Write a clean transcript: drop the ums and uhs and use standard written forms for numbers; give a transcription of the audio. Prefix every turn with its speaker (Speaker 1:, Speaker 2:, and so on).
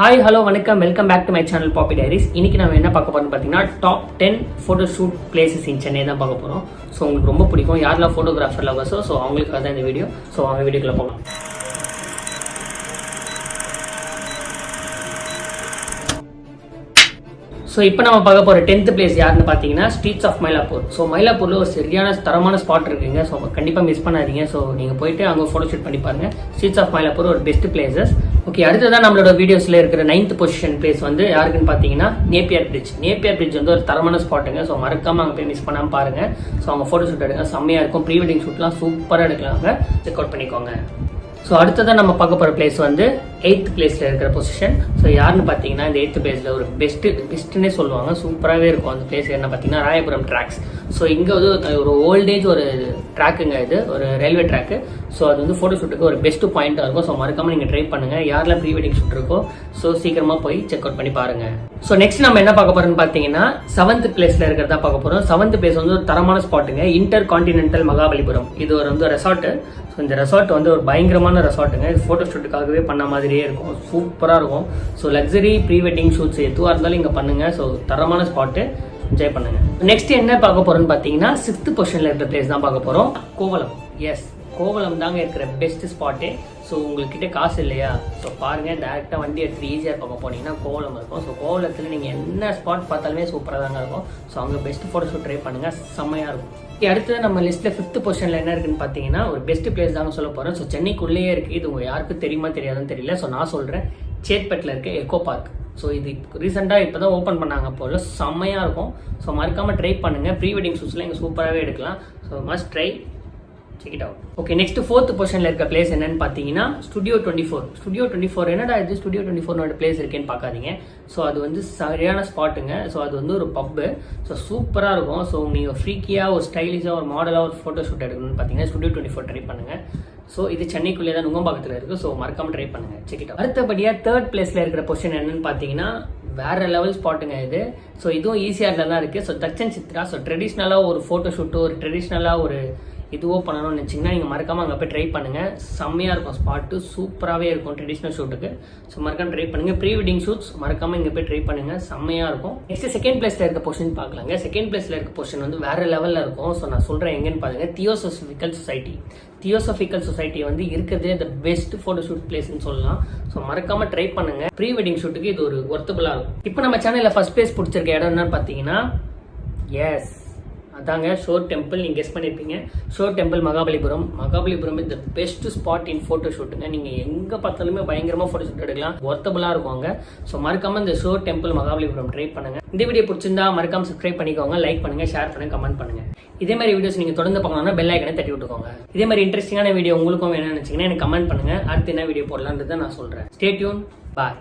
Speaker 1: Hi hello வணக்கம், welcome back to my channel poppy diaries. இன்னைக்கு நம்ம என்ன பார்க்க போறோம்னு பார்த்தீங்கன்னா top 10 photo shoot places in Chennai தான் பார்க்க போகிறோம். ஸோ உங்களுக்கு ரொம்ப பிடிக்கும் யாரெல்லாம் ஃபோட்டோகிராஃபர் லவர்ஸோ ஸோ அவங்களுக்காக தான் இந்த வீடியோ. ஸோ அவங்க வீடியோக்குள்ள போகலாம். ஸோ இப்போ நம்ம பார்க்க போகிற 10th பிளேஸ் யாருன்னு பார்த்தீங்கன்னா ஸ்ட்ரீட்ஸ் ஆஃப் மயிலாப்பூர். ஸோ மயிலாப்பூரில் ஒரு சரியான தரமான ஸ்பாட் இருக்குங்க. ஸோ கண்டிப்பாக மிஸ் பண்ணாதீங்க. ஸோ நீங்கள் போயிட்டு அங்கே ஃபோட்டோ ஷூட் பண்ணி பாருங்க. ஸ்ட்ரீட்ஸ் ஆஃப் மயிலாப்பூர் ஒரு பெஸ்ட் பிளேசஸ். ஓகே, அடுத்ததான் நம்மளோட வீடியோஸில் இருக்கிற 9th பொசிஷன் பிளேஸ் வந்து யாருக்குன்னு பார்த்தீங்கன்னா நேப்பியர் பிரிட்ஜ். நேப்பியர் பிரிட்ஜ் வந்து ஒரு தரமான ஸ்பாட்டுங்க. ஸோ மறக்காமல் அங்கே போய் மிஸ் பண்ணாமல் பாருங்க. ஸோ அவங்க ஃபோட்டோ ஷூட் எடுங்க, செம்மையாக இருக்கும். ப்ரீ வெட்டிங் ஷூட்லாம் சூப்பராக எடுக்கலாங்க. செக் அவுட் பண்ணிக்கோங்க. ஸோ அடுத்ததான் நம்ம பார்க்க போகிற பிளேஸ் வந்து 8th பிளேஸில் இருக்கிற பொசிஷன். ஸோ யாருன்னு பார்த்தீங்கன்னா இந்த 8th பிளேஸில் ஒரு பெஸ்ட்டுன்னே சொல்லுவாங்க. சூப்பராகவே இருக்கும் அந்த பிளேஸ். என்ன பார்த்தீங்கன்னா ராயபுரம் ட்ராக்ஸ். ஸோ இங்கே வந்து ஒரு ஓல்டேஜ் ஒரு ட்ராக்குங்க, இது ஒரு ரயில்வே ட்ராக்கு. ஸோ அது வந்து ஃபோட்டோ ஷூட்டுக்கு ஒரு பெஸ்ட் பாயிண்ட்டாக இருக்கும். ஸோ மறக்காமல் நீங்கள் ட்ரை பண்ணுங்கள். யாரெல்லாம் ப்ரீ வெட்டிங் ஷூட் இருக்கோ ஸோ சீக்கிரமாக போய் செக் அவுட் பண்ணி பாருங்கள். ஸோ நெக்ஸ்ட் நம்ம என்ன பார்க்க போகிறோம்னு பார்த்தீங்கன்னா 7th பிளேஸில் இருக்கிறதா பார்க்க போகிறோம். 7th பிளேஸ் வந்து ஒரு தரமான ஸ்பாட்டுங்க, இன்டர் கான்டினென்டல் மகாபலிபுரம். இது ஒரு வந்து ரெசார்ட்டு. ஸோ இந்த ரெசார்ட் வந்து ஒரு பயங்கரமான ரெசார்ட்டுங்க. இது ஃபோட்டோ ஷூட்டுக்காகவே பண்ண மாதிரியே இருக்கும். சூப்பராக இருக்கும். So luxury pre wedding shoots எதுவாக இருந்தாலும் இங்கே பண்ணுங்கள். ஸோ தரமான ஸ்பாட்டு, என்ஜாய் பண்ணுங்க. நெக்ஸ்ட் என்ன பார்க்க போறோம்னு பார்த்தீங்கன்னா 6th பொசிஷன்ல இருக்கிற பிளேஸ் தான் பார்க்க போறோம். கோவளம். எஸ், கோவளம் தாங்க இருக்கிற பெஸ்ட் ஸ்பாட்டு. ஸோ உங்ககிட்ட காசு இல்லையா, ஸோ பாருங்க, டேரெக்டாக வண்டி எடுத்து ஈஸியாக பக்கம் போனீங்கன்னா கோவளம் இருக்கும். ஸோ கோவளத்தில் நீங்கள் என்ன ஸ்பாட் பார்த்தாலுமே சூப்பராக தாங்க இருக்கும். ஸோ அங்கே பெஸ்ட் ஃபோட்டோ ஷூட் ட்ரை பண்ணுங்க, செம்மையாக இருக்கும். அடுத்து நம்ம லிஸ்ட்டில் 5th பொசிஷனில் என்ன இருக்குன்னு பார்த்தீங்கன்னா ஒரு பெஸ்ட் பிளேஸ் தாங்க சொல்ல போகிறேன். ஸோ சென்னைக்குள்ளேயே இருக்குது. இது உங்கள் யாருக்கும் தெரியுமா தெரியாதுன்னு தெரியல. ஸோ நான் சொல்கிறேன், சேத்பட்டில் இருக்க எக்கோ பார்க். ஸோ இது ரீசெண்டாக இப்போ தான் ஓப்பன் பண்ணாங்க போல, செம்மையாக இருக்கும். ஸோ மறக்காமல் ட்ரை பண்ணுங்கள். ப்ரீ வெட்டிங் ஷூட்ஸ்லாம் இங்கே சூப்பராகவே எடுக்கலாம். So must try, check it out. Okay, next 4th பொசிஷனில் இருக்க பிளேஸ் என்னன்னு பார்த்தீங்கன்னா ஸ்டுடியோ 24. ஸ்டுடியோ 24 என்னடா இது ஸ்டுடியோ 24 பிளேஸ் இருக்கேன்னு பார்க்காதீங்க. ஸோ அது வந்து சரியான ஸ்பாட்டுங்க. ஸோ அது வந்து ஒரு பப்பு. ஸோ சூப்பராக இருக்கும். ஸோ நீங்கள் ஃப்ரீக்கியாக ஒரு ஸ்டைலிஷாக ஒரு மாடலாக ஒரு ஃபோட்டோ ஷூட் எடுக்கணும்னு பார்த்தீங்கன்னா ஸ்டுடியோ 24 ட்ரை பண்ணுங்கள். ஸோ இது சென்னைக்குள்ளே தான் நுங்கம்பாக்கத்தில் இருக்குது. ஸோ மறக்காமல் ட்ரை பண்ணுங்கள், செக் இட் அவுட். அடுத்தபடியாக 3rd பிளேஸில் இருக்கிற பொசிஷன் என்னன்னு பார்த்தீங்கன்னா வேற லெவல் ஸ்பாட்டுங்க இது. ஸோ இதுவும் ஈஸியாக தான் இருக்குது. ஸோ தச்சன் சித்ரா. ஸோ ட்ரெடிஷ்னலாக ஒரு ஃபோட்டோ ஷூட்டோ ஒரு ட்ரெடிஷ்னலாக ஒரு இதுவோ பண்ணணும்னு நினச்சிங்கன்னா நீங்கள் மறக்காமல் அங்கே போய் ட்ரை பண்ணுங்கள். செம்மையாக இருக்கும் ஸ்பாட்டு, சூப்பராகவே இருக்கும் ட்ரெடிஷ்னல் ஷூட்டுக்கு. ஸோ மறக்காமல் ட்ரை பண்ணுங்கள். ப்ரீ வெட்டிங் ஷூட்ஸ் மறக்காமல் இங்கே போய் ட்ரை பண்ணுங்கள், செம்மையாக இருக்கும். நெக்ஸ்ட் 2nd பிளேஸில் இருக்க பொசிஷன் பார்க்கலாங்க. 2nd பிளேஸில் இருக்க பொசிஷன் வந்து வேறு லெவலில் இருக்கும். ஸோ நான் சொல்கிறேன் எங்கன்னு பாருங்க, தியோசோபிக்கல் சொசைட்டி. தியோசோபிக்கல் சொசைட்டி வந்து இருக்கிறதே த பெஸ்ட் ஃபோட்டோ ஷூட் பிளேஸ்ன்னு சொல்லலாம். ஸோ மறக்காமல் ட்ரை பண்ணுங்கள். ப்ரீ வெட்டிங் ஷூட்டுக்கு இது ஒரு ஒர்த்தபுளாக இருக்கும். இப்போ நம்ம சேனலில் ஃபர்ஸ்ட் பிளேஸ் பிடிச்சிருக்க இடம் என்னன்னு பார்த்தீங்கன்னா எஸ் அதாங்க ஷோர் டெம்பிள். நீங்கள் கெஸ் பண்ணியிருப்பீங்க, shore temple Mahabalipuram. Mahabalipuram is the best spot in photo ஷூட்டுங்க. நீங்கள் எங்கே பார்த்தாலுமே பயங்கரமாக ஃபோட்டோ ஷூட் எடுக்கலாம், ஒர்த்தபுளாக இருக்கும் அங்கே. ஸோ மறக்காமல் இந்த ஷோர் டெம்பிள் மகாபலிபுரம் ட்ரை பண்ணுங்கள். இந்த வீடியோ பிடிச்சிருந்தா மறக்காமல் சப்ஸ்கிரைப் பண்ணிக்கோங்க, லைக் பண்ணுங்கள், ஷேர் பண்ணுங்கள், கமெண்ட் பண்ணுங்கள். இதே மாதிரி வீடியோஸ் நீங்கள் தொடர்ந்து பார்க்கணும்னா பெல் ஐக்கனை தட்டி விட்டுக்கோங்க. இதே மாதிரி இன்ட்ரெஸ்டிங்கான வீடியோ உங்களுக்கும் வேணும்னு நினச்சிங்கன்னா எனக்கு கமெண்ட் பண்ணுங்கள். அடுத்து என்ன வீடியோ போடலான்றதை நான் சொல்கிறேன். ஸ்டே டியூன், பாய்.